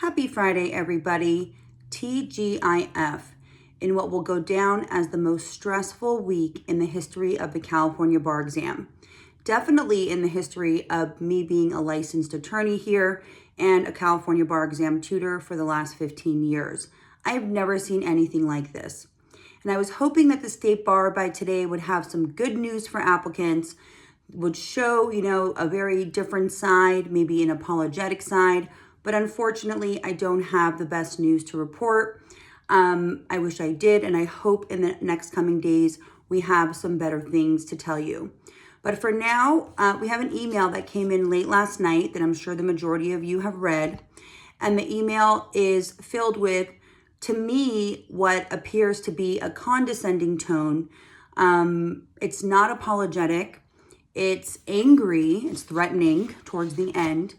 Happy Friday, everybody. TGIF, in what will go down as the most stressful week in the history of the California bar exam. Definitely in the history of me being a licensed attorney here and a California bar exam tutor for the last 15 years. I have never seen anything like this. And I was hoping that the state bar by today would have some good news for applicants, would show, a very different side, maybe an apologetic side. But unfortunately, I don't have the best news to report. I wish I did, and I hope in the next coming days we have some better things to tell you. But for now, we have an email that came in late last night that I'm sure the majority of you have read. And the email is filled with, to me, what appears to be a condescending tone. It's not apologetic. It's angry. It's threatening towards the end.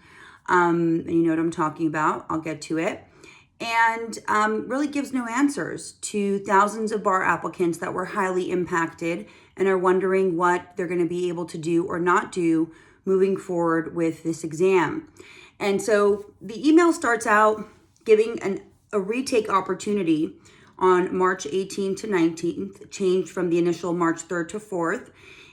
And you know what I'm talking about. I'll get to it. And really gives no answers to thousands of bar applicants that were highly impacted and are wondering what they're going to be able to do or not do moving forward with this exam. And so the email starts out giving a retake opportunity on March 18th to 19th, changed from the initial March 3rd to 4th.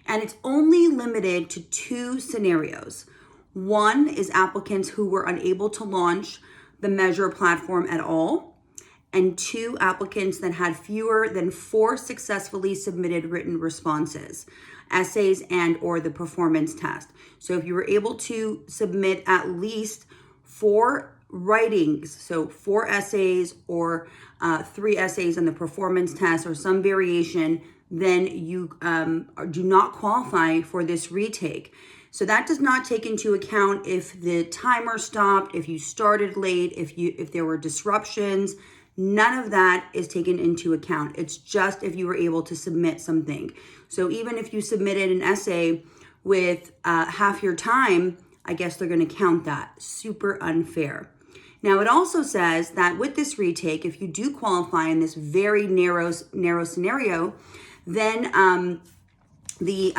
And it's only limited to two scenarios. One is applicants who were unable to launch the Measure platform at all, and two applicants that had fewer than 4 successfully submitted written responses, essays and or the performance test. So if you were able to submit at least 4 writings, so 4 essays or 3 essays on the performance test or some variation, then you do not qualify for this retake. So that does not take into account if the timer stopped, if you started late, if there were disruptions. None of that is taken into account. It's just if you were able to submit something. So even if you submitted an essay with half your time, I guess they're going to count that. Super unfair. Now, it also says that with this retake, if you do qualify in this very narrow scenario, then the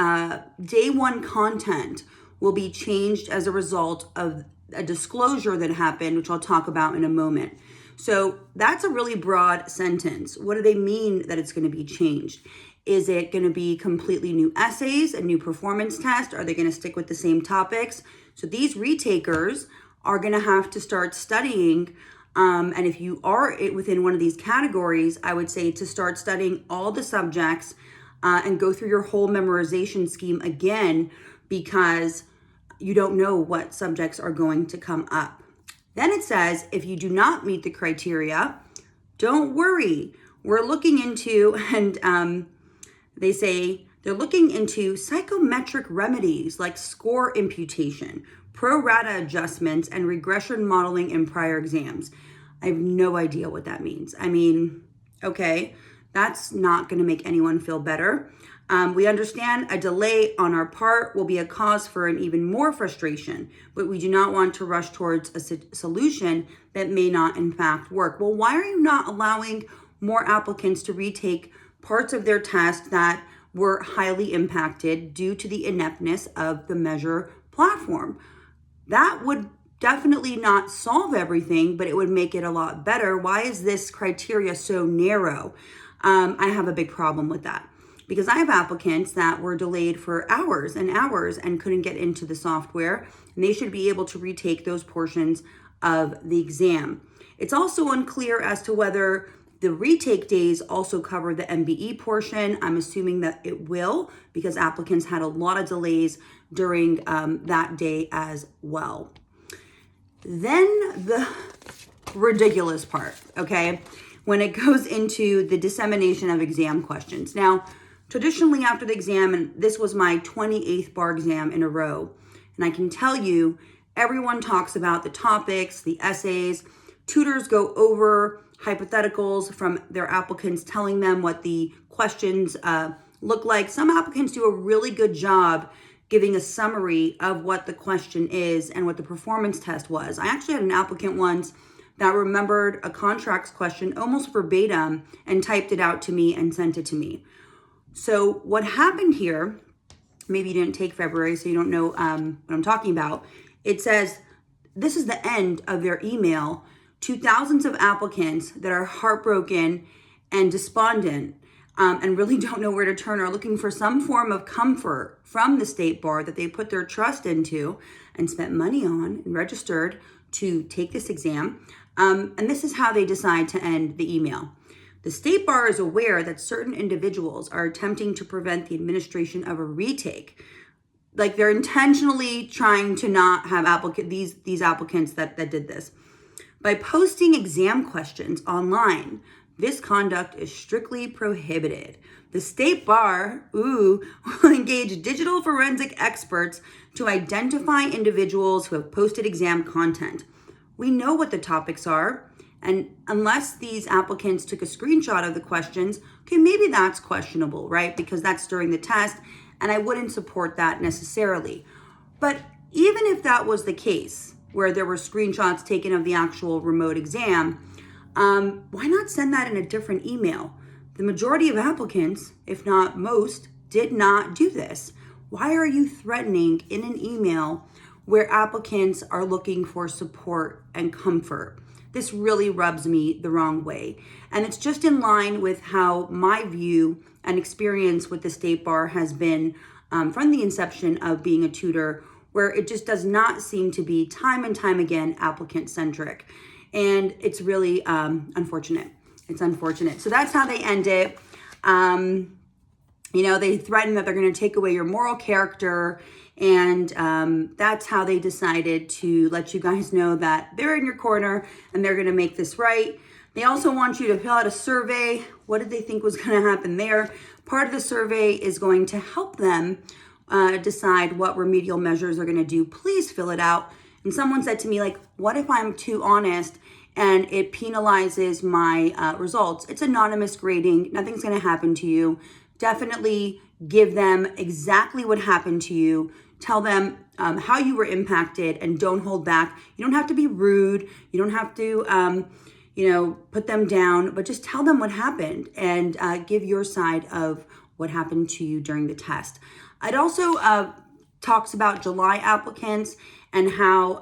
day one content will be changed as a result of a disclosure that happened, which I'll talk about in a moment. So that's a really broad sentence. What do they mean that it's going to be changed? Is it going to be completely new essays, a new performance test? Are they going to stick with the same topics? So these retakers are going to have to start studying. And if you are within one of these categories, I would say to start studying all the subjects and go through your whole memorization scheme again, because you don't know what subjects are going to come up. Then it says, if you do not meet the criteria, don't worry. We're looking into, and they say they're looking into psychometric remedies like score imputation, pro rata adjustments, and regression modeling in prior exams. I have no idea what that means. I mean, okay, that's not going to make anyone feel better. We understand a delay on our part will be a cause for an even more frustration, but we do not want to rush towards a solution that may not in fact work. Well, why are you not allowing more applicants to retake parts of their test that were highly impacted due to the ineptness of the Measure platform? That would definitely not solve everything, but it would make it a lot better. Why is this criteria so narrow? I have a big problem with that, because I have applicants that were delayed for hours and hours and couldn't get into the software, and they should be able to retake those portions of the exam. It's also unclear as to whether the retake days also cover the MBE portion. I'm assuming that it will, because applicants had a lot of delays during that day as well. Then the ridiculous part, okay, when it goes into the dissemination of exam questions. Now, traditionally after the exam, and this was my 28th bar exam in a row, and I can tell you, everyone talks about the topics, the essays. Tutors go over hypotheticals from their applicants, telling them what the questions look like. Some applicants do a really good job giving a summary of what the question is and what the performance test was. I actually had an applicant once that remembered a contracts question almost verbatim and typed it out to me and sent it to me. So what happened here, maybe you didn't take February, so you don't know what I'm talking about. It says, this is the end of their email to thousands of applicants that are heartbroken and despondent and really don't know where to turn, are looking for some form of comfort from the State Bar that they put their trust into and spent money on and registered to take this exam. And this is how they decide to end the email. The State Bar is aware that certain individuals are attempting to prevent the administration of a retake. Like, they're intentionally trying to not have these applicants that did this. By posting exam questions online, this conduct is strictly prohibited. The State Bar, will engage digital forensic experts to identify individuals who have posted exam content. We know what the topics are, and unless these applicants took a screenshot of the questions, okay, maybe that's questionable, right? Because that's during the test, and I wouldn't support that necessarily. But even if that was the case, where there were screenshots taken of the actual remote exam, why not send that in a different email? The majority of applicants, if not most, did not do this. Why are you threatening in an email where applicants are looking for support and comfort? This really rubs me the wrong way. And it's just in line with how my view and experience with the State Bar has been from the inception of being a tutor, where it just does not seem to be time and time again applicant centric. And it's really unfortunate. It's unfortunate. So that's how they end it. They threaten that they're going to take away your moral character. And that's how they decided to let you guys know that they're in your corner and they're going to make this right. They also want you to fill out a survey. What did they think was going to happen there? Part of the survey is going to help them decide what remedial measures they're going to do. Please fill it out. And someone said to me, like, what if I'm too honest and it penalizes my results? It's anonymous grading. Nothing's going to happen to you. Definitely give them exactly what happened to you. Tell them how you were impacted and don't hold back. You don't have to be rude. You don't have to, put them down, but just tell them what happened and give your side of what happened to you during the test. It also talks about July applicants and how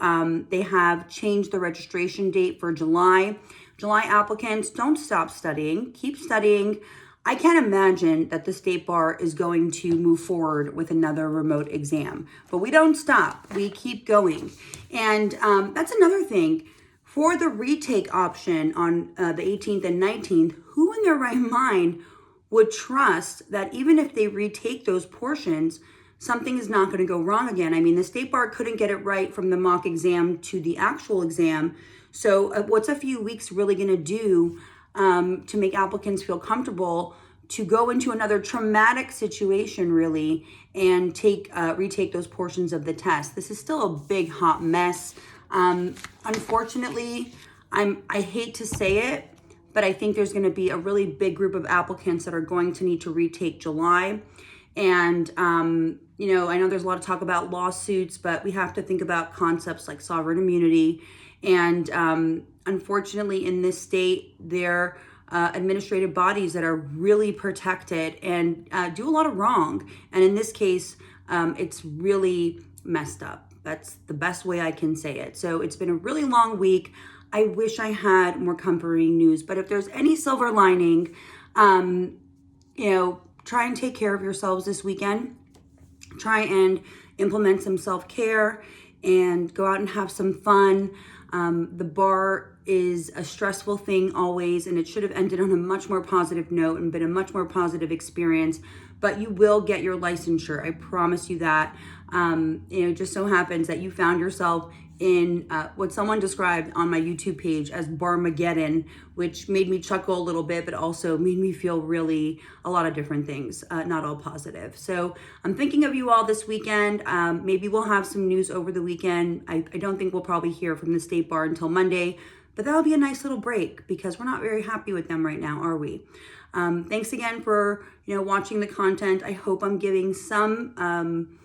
they have changed the registration date for July. July applicants, don't stop studying. Keep studying. I can't imagine that the State Bar is going to move forward with another remote exam, but we don't stop. We keep going. And that's another thing. For the retake option on the 18th and 19th, who in their right mind would trust that even if they retake those portions, something is not going to go wrong again? I mean, the State Bar couldn't get it right from the mock exam to the actual exam. So what's a few weeks really going to do to make applicants feel comfortable to go into another traumatic situation, really, and retake those portions of the test? This is still a big hot mess. Unfortunately, I hate to say it, but I think there's going to be a really big group of applicants that are going to need to retake July. And I know there's a lot of talk about lawsuits, but we have to think about concepts like sovereign immunity. And unfortunately, in this state, there are administrative bodies that are really protected and do a lot of wrong. And in this case, it's really messed up. That's the best way I can say it. So it's been a really long week. I wish I had more comforting news, but if there's any silver lining, try and take care of yourselves this weekend. Try and implement some self-care and go out and have some fun. The bar is a stressful thing always, and it should have ended on a much more positive note and been a much more positive experience, but you will get your licensure. I promise you that. It just so happens that you found yourself in what someone described on my YouTube page as Barmageddon, which made me chuckle a little bit, but also made me feel really a lot of different things, not all positive. So I'm thinking of you all this weekend. Maybe we'll have some news over the weekend. I don't think we'll probably hear from the State Bar until Monday, but that'll be a nice little break because we're not very happy with them right now, are we? Thanks again for watching the content. I hope I'm giving some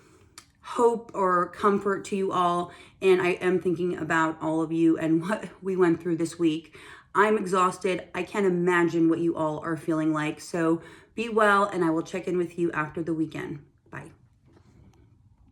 hope or comfort to you all, and I am thinking about all of you and what we went through this week. I'm exhausted. I can't imagine what you all are feeling like. So be well, and I will check in with you after the weekend.